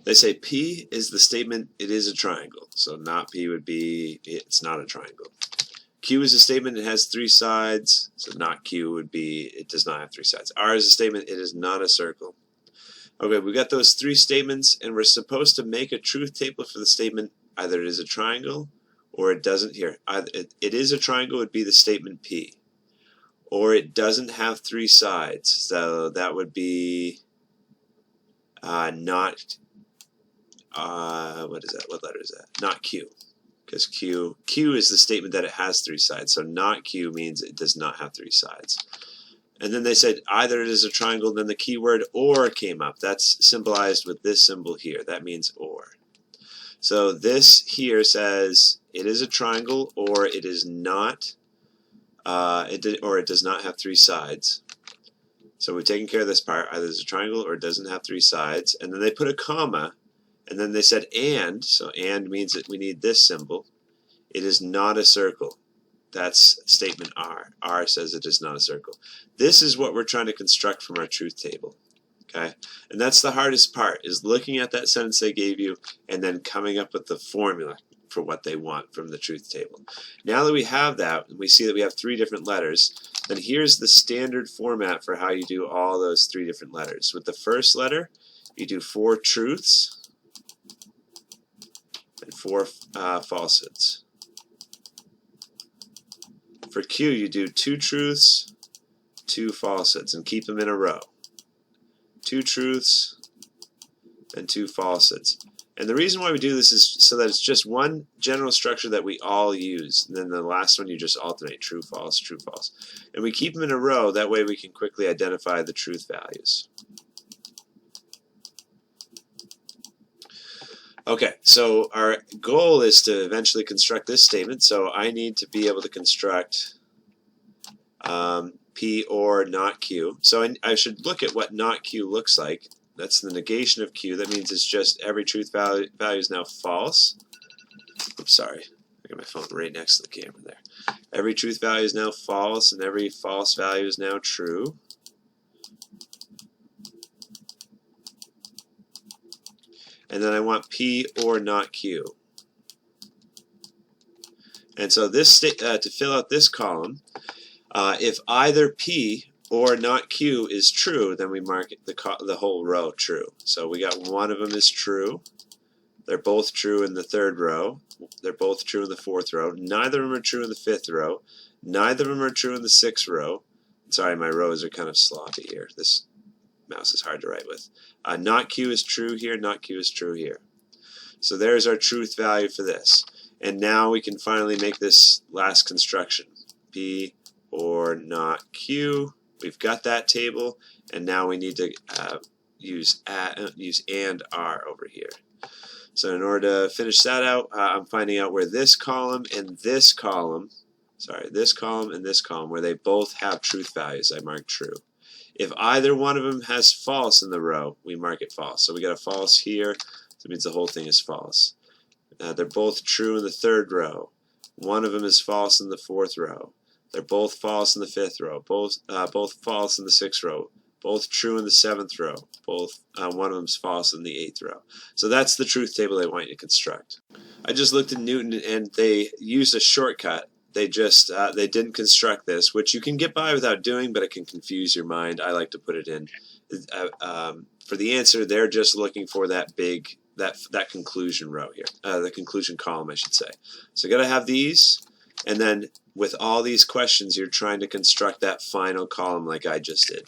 They say P is the statement it is a triangle. So not P would be it's not a triangle. Q is a statement it has 3 sides. So not Q would be it does not have 3 sides. R is a statement it is not a circle. Okay, we got those 3 statements, and we're supposed to make a truth table for the statement either it is a triangle or it doesn't. Here, it is a triangle would be the statement P, or it doesn't have 3 sides. So that would be not what is that? What letter is that? Not Q, because Q is the statement that it has 3 sides. So not Q means it does not have 3 sides. And then they said either it is a triangle, then the keyword or came up. That's symbolized with this symbol here. That means or. So this here says it is a triangle or it is not, or it does not have 3 sides. So we've taken care of this part. Either it's a triangle or it doesn't have 3 sides. And then they put a comma, and then they said and. So and means that we need this symbol. It is not a circle. That's statement R. R says it is not a circle. This is what we're trying to construct from our truth table. Okay? And that's the hardest part, is looking at that sentence they gave you and then coming up with the formula for what they want from the truth table. Now that we have that, we see that we have 3 different letters, then here's the standard format for how you do all those 3 different letters. With the first letter, you do 4 truths and 4 falsehoods. For Q, you do 2 truths, 2 falsehoods, and keep them in a row. 2 truths and 2 falsehoods. And the reason why we do this is so that it's just one general structure that we all use. And then the last one you just alternate true, false, true, false. And we keep them in a row, that way we can quickly identify the truth values. Okay, so our goal is to eventually construct this statement. So I need to be able to construct P or not Q. So I should look at what not Q looks like. That's the negation of Q. That means it's just every truth value is now false. Oops, sorry. I got my phone right next to the camera there. Every truth value is now false, and every false value is now true. And then I want P or not Q. And so this to fill out this column, if either P or not Q is true, then we mark the whole row true. So we got one of them is true. They're both true in the 3rd row. They're both true in the 4th row. Neither of them are true in the 5th row. Neither of them are true in the 6th row. Sorry, my rows are kind of sloppy here. This mouse is hard to write with. Not Q is true here, not Q is true here. So there's our truth value for this. And now we can finally make this last construction. P or not Q. We've got that table, and now we need to use and R over here. So in order to finish that out, I'm finding out where this column and this column, this column and this column, where they both have truth values, I mark true. If either one of them has false in the row, we mark it false. So we got a false here, so it means the whole thing is false. They're both true in the 3rd row. One of them is false in the 4th row. They're both false in the 5th row. Both false in the 6th row. Both true in the 7th row. One of them's false in the 8th row. So that's the truth table they want you to construct. I just looked at Newton, and they used a shortcut. They just they didn't construct this, which you can get by without doing, but it can confuse your mind. I like to put it in. For the answer, they're just looking for that that conclusion row here, the conclusion column, I should say. So you got to have these, and then with all these questions, you're trying to construct that final column like I just did.